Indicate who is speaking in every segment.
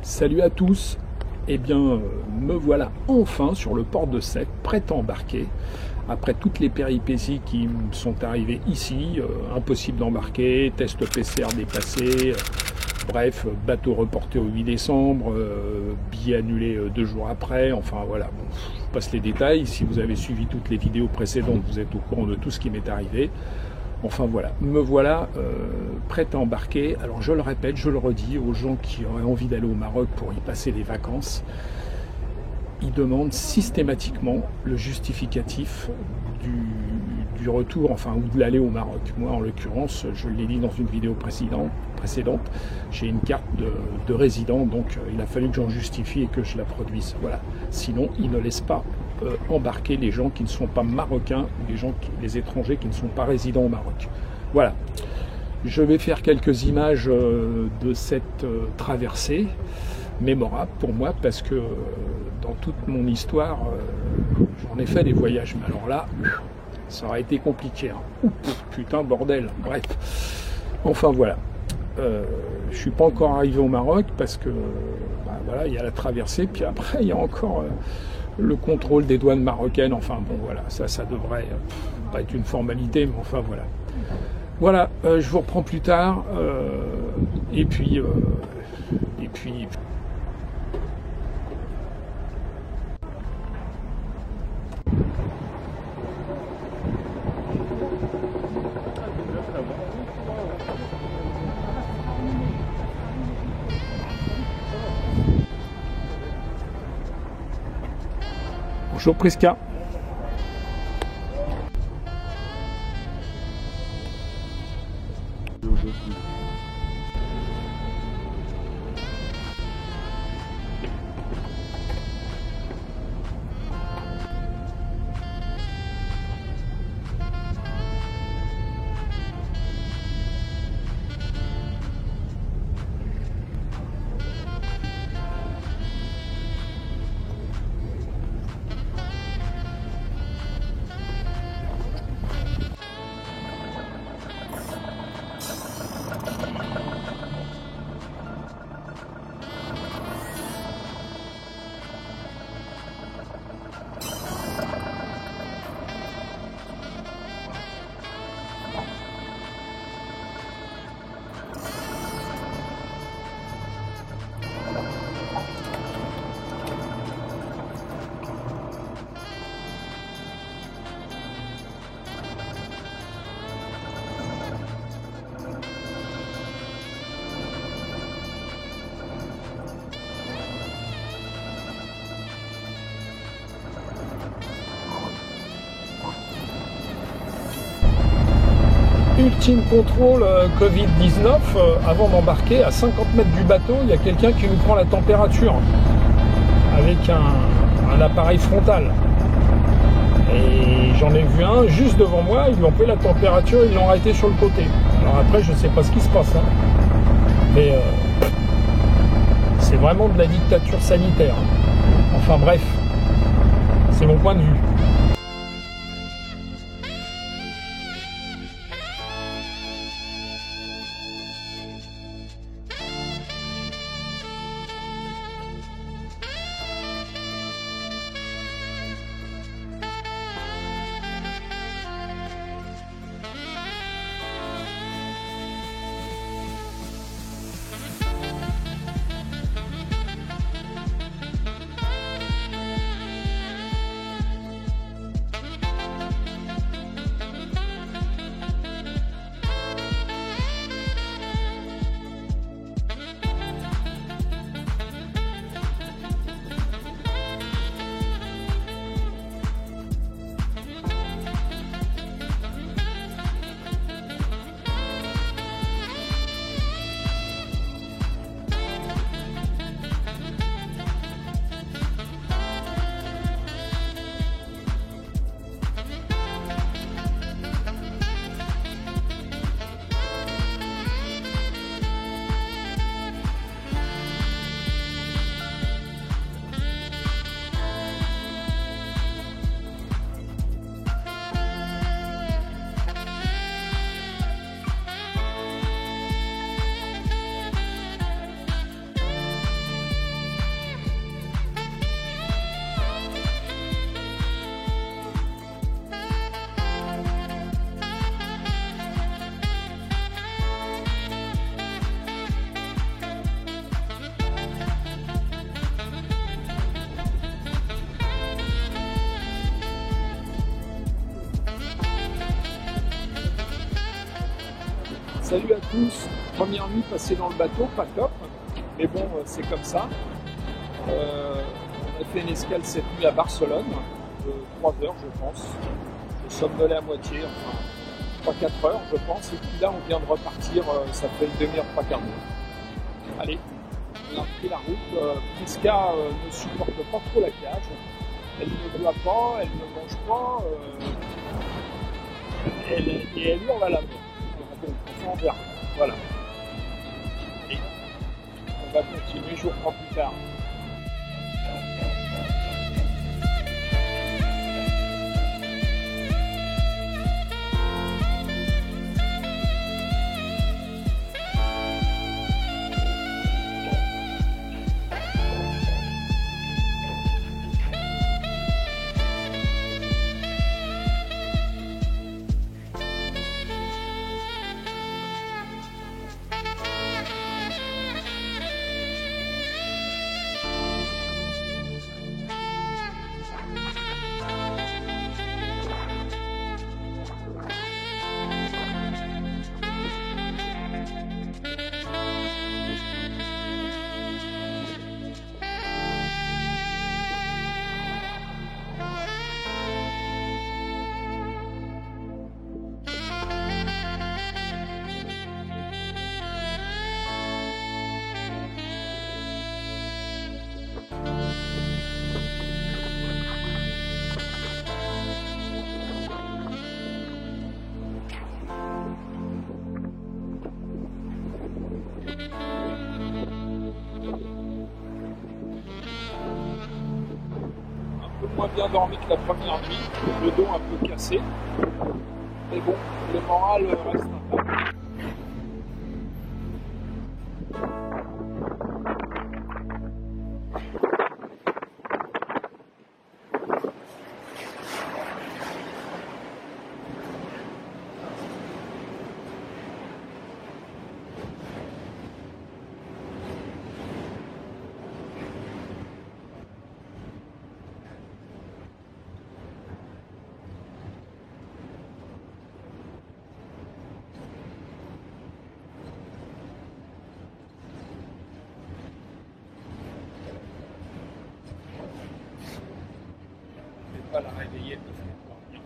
Speaker 1: Salut à tous, eh bien me voilà enfin sur le port de Sète, prêt à embarquer. Après toutes les péripéties qui me sont arrivées ici, impossible d'embarquer, test PCR dépassé, bref, bateau reporté au 8 décembre, billet annulé 2 jours après, enfin voilà, bon, je vous passe les détails. Si vous avez suivi toutes les vidéos précédentes, vous êtes au courant de tout ce qui m'est arrivé. Enfin voilà, me voilà prêt à embarquer. Alors je le répète, je le redis aux gens qui auraient envie d'aller au Maroc pour y passer les vacances, ils demandent systématiquement le justificatif du retour, enfin, ou de l'aller au Maroc. Moi, en l'occurrence, je l'ai dit dans une vidéo précédente, j'ai une carte de résident, donc il a fallu que j'en justifie et que je la produise. Voilà. Sinon, ils ne laissent pas embarquer les gens qui ne sont pas marocains, ou les étrangers qui ne sont pas résidents au Maroc. Voilà. Je vais faire quelques images de cette traversée mémorable pour moi, parce que dans toute mon histoire, j'en ai fait des voyages, mais alors là, ça aurait été compliqué. Hein. Oups, putain, bordel, bref. Enfin voilà. Je suis pas encore arrivé au Maroc parce que voilà, il y a la traversée, puis après il y a encore le contrôle des douanes marocaines. Enfin bon voilà, ça devrait pas être une formalité, mais enfin voilà. Voilà, je vous reprends plus tard. Et puis bonjour Prisca. Ultime contrôle Covid-19, avant d'embarquer, à 50 mètres du bateau, il y a quelqu'un qui nous prend la température avec un appareil frontal. Et j'en ai vu un juste devant moi, ils lui ont pris la température, ils l'ont arrêté sur le côté. Alors après, je sais pas ce qui se passe, hein. Mais c'est vraiment de la dictature sanitaire. Enfin bref, c'est mon point de vue. Salut à tous, première nuit passée dans le bateau, pas top, mais bon, c'est comme ça. On a fait une escale cette nuit à Barcelone, de 3 heures je pense. Je somnolais à moitié, enfin 3-4 heures je pense, et puis là on vient de repartir, ça fait une demi-heure, 3 quarts d'heure. Allez, on a pris la route. Prisca ne supporte pas trop la cage, elle ne boit pas, elle ne mange pas, et elle hurle à la mort. Bon, on verra. Voilà. Et on va continuer jour plus tard. Moins bien dormi que la première nuit, le dos un peu cassé, mais bon, le moral reste intact. Pas la réveiller, parce qu'elle dort bien.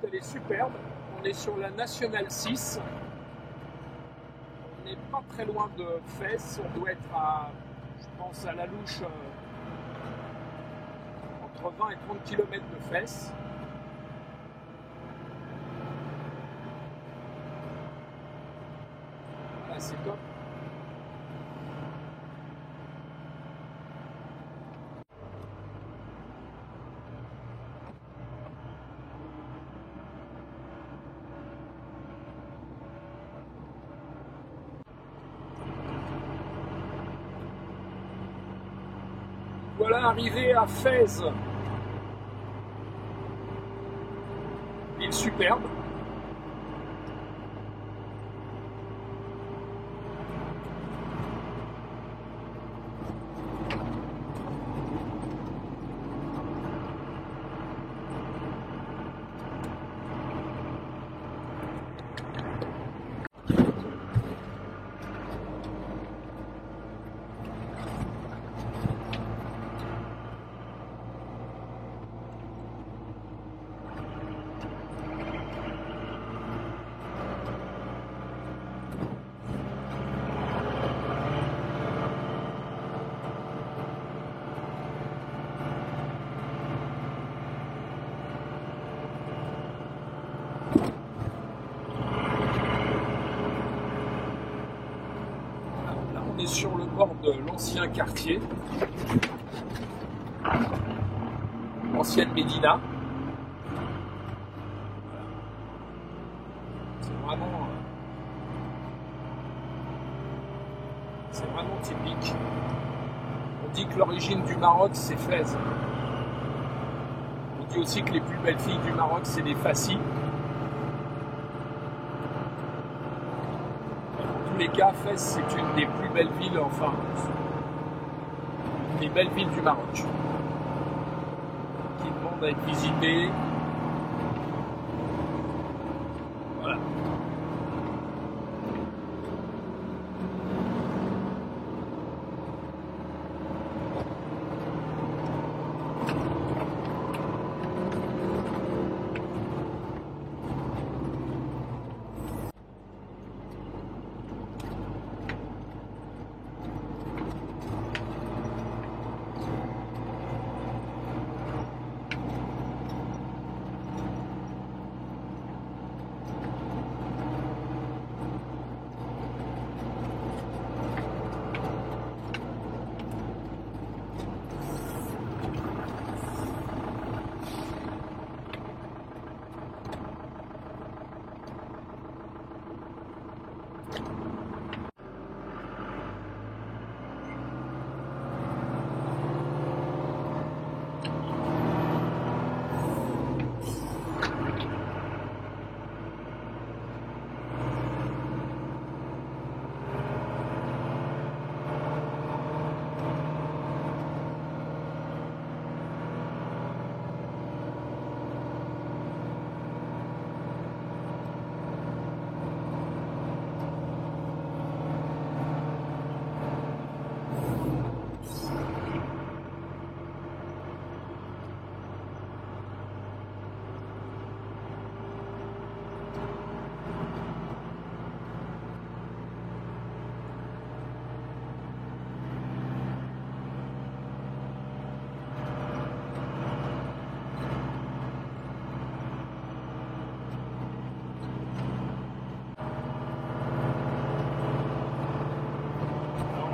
Speaker 1: elle est superbe. On est sur la Nationale 6. On n'est pas très loin de Fès. On doit être à, je pense, à la louche entre 20 et 30 km de Fès. Voilà, c'est top. Voilà, arrivé à Fès, ville superbe. Sur le bord de l'ancien quartier, l'ancienne Médina. C'est vraiment typique. On dit que l'origine du Maroc c'est Fès. On dit aussi que les plus belles filles du Maroc c'est les Fassi. Dans tous les cas, Fès c'est une des plus belles villes, enfin, une des belles villes du Maroc, qui demande à être visitée. Voilà.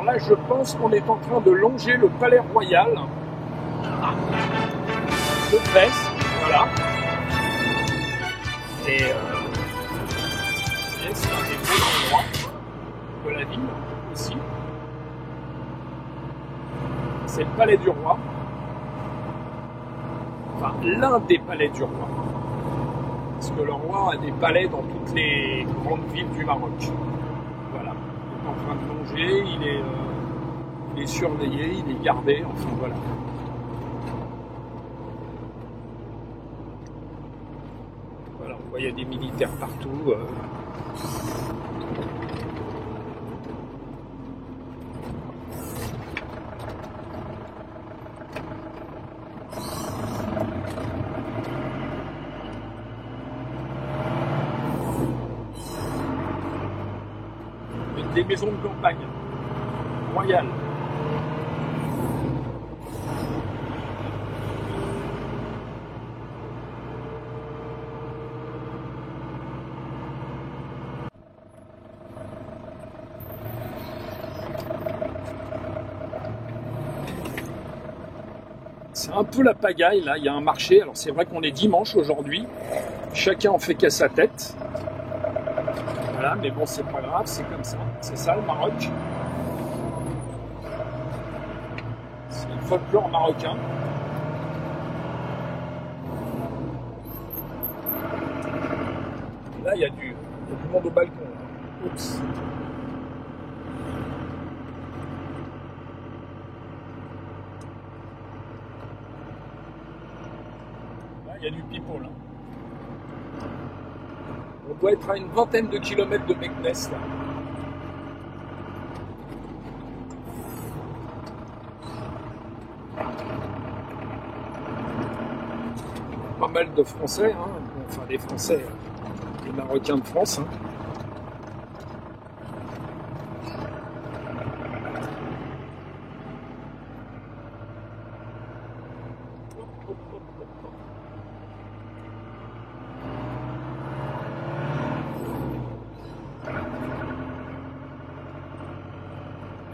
Speaker 1: Là, je pense qu'on est en train de longer le Palais Royal de Fès, voilà. Et c'est un des beaux endroits de la ville aussi. C'est le Palais du Roi, enfin l'un des palais du Roi, parce que le roi a des palais dans toutes les grandes villes du Maroc. Voilà. En train de longer, il est surveillé, il est gardé, enfin voilà. Voilà, on voit il y a des militaires partout. des maisons de campagne royales. C'est un peu la pagaille là, il y a un marché, alors c'est vrai qu'on est dimanche aujourd'hui, chacun en fait qu'à sa tête. Voilà, mais bon c'est pas grave, c'est comme ça, c'est ça le Maroc. C'est le folklore marocain. Là il y a du monde au balcon. Oups. Il y a du people. Hein. On doit être à une vingtaine de kilomètres de Meknes là. Pas mal de Français, hein. Enfin des Français, des Marocains de France. Hein.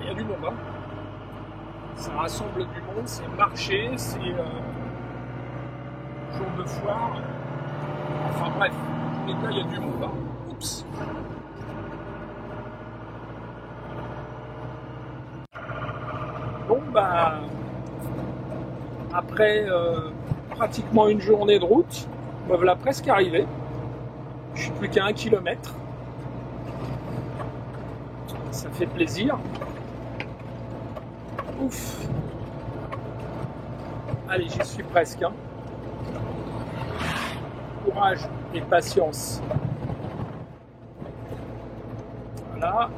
Speaker 1: Il y a du monde, hein. Ça rassemble du monde, c'est marché, c'est jour de foire. Enfin bref, mais là il y a du monde. Hein. Oups. Bon bah après pratiquement une journée de route, me voilà presque arrivé. Je suis plus qu'à 1 kilomètre. Ça fait plaisir. Ouf. Allez, j'y suis presque. Hein. Courage et patience. Voilà.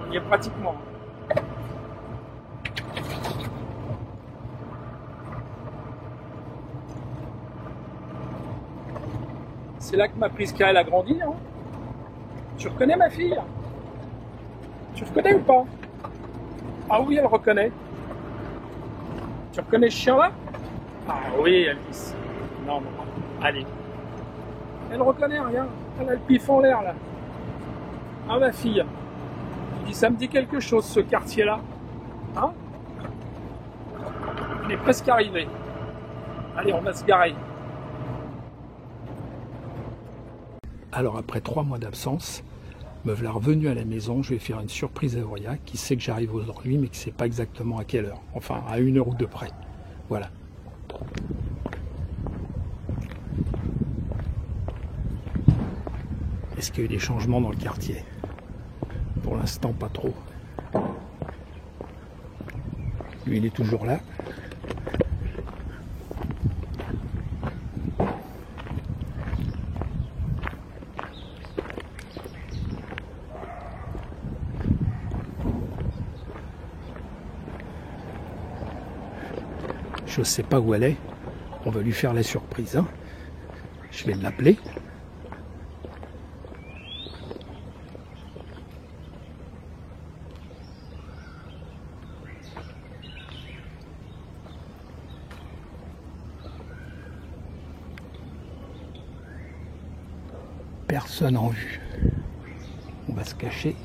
Speaker 1: On y est pratiquement. C'est là que ma Priska elle a grandi, hein. Tu reconnais ma fille? Tu reconnais ou pas? Ah oui, elle reconnaît. Tu reconnais ce chien là? Ah oui, Alice. Non, non, allez. Elle reconnaît rien. Elle a le pif en l'air là. Ah ma fille, il dit ça me dit quelque chose ce quartier là, hein? On est presque arrivé. Allez, on va se garer. Alors après 3 mois d'absence, me voilà revenu à la maison. Je vais faire une surprise à Auria qui sait que j'arrive aujourd'hui mais qui ne sait pas exactement à quelle heure. Enfin à 1 heure ou 2 près. Voilà. Est-ce qu'il y a eu des changements dans le quartier? Pour l'instant, pas trop. Lui, il est toujours là. Je ne sais pas où elle est. On va lui faire la surprise. Hein. Je vais l'appeler. Personne en vue. On va se cacher.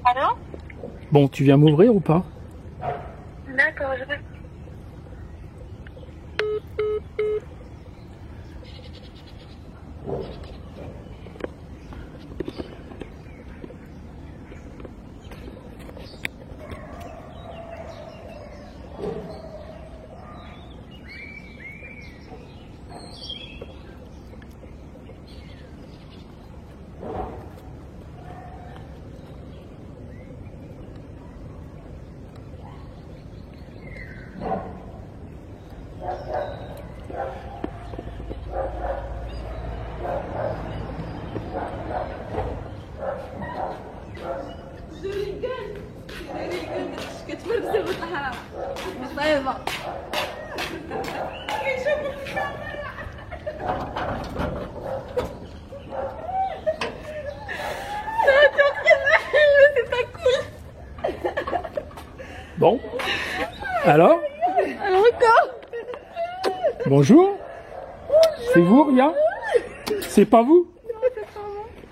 Speaker 2: Allô?
Speaker 1: Bon, tu viens m'ouvrir ou pas?
Speaker 2: D'accord, je vais.
Speaker 1: Alors? Bonjour. C'est vous, Ria? C'est pas vous?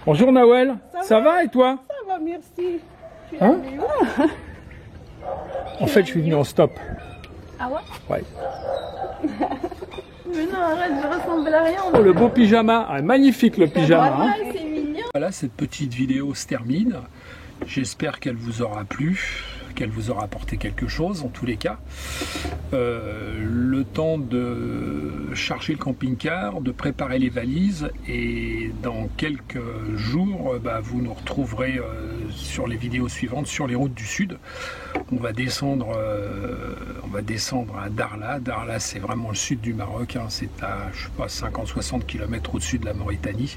Speaker 1: Bonjour, Nawel. Ça va et toi?
Speaker 3: Ça va, merci.
Speaker 1: Hein? En fait, je suis venu en stop.
Speaker 3: Ah ouais?
Speaker 1: Ouais.
Speaker 3: Mais non, arrête, je ressemble à rien.
Speaker 1: Oh, le beau pyjama. Ah, magnifique le pyjama. Hein.
Speaker 3: C'est mignon.
Speaker 1: Voilà, cette petite vidéo se termine. J'espère qu'elle vous aura plu, qu'elle vous aura apporté quelque chose en tous les cas. Le temps de charger le camping-car, de préparer les valises, et dans quelques jours, vous nous retrouverez sur les vidéos suivantes sur les routes du sud. On va descendre à Darla. Darla, c'est vraiment le sud du Maroc, hein. C'est à, je sais pas, 50-60 km au-dessus de la Mauritanie.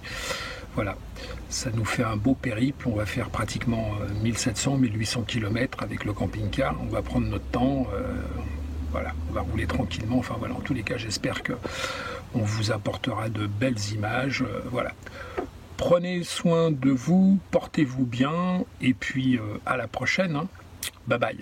Speaker 1: Voilà, ça nous fait un beau périple. On va faire pratiquement 1700-1800 km avec le camping-car. On va prendre notre temps. Voilà, on va rouler tranquillement. Enfin voilà, en tous les cas, j'espère que on vous apportera de belles images. Voilà. Prenez soin de vous, portez-vous bien, et puis à la prochaine. Hein. Bye bye.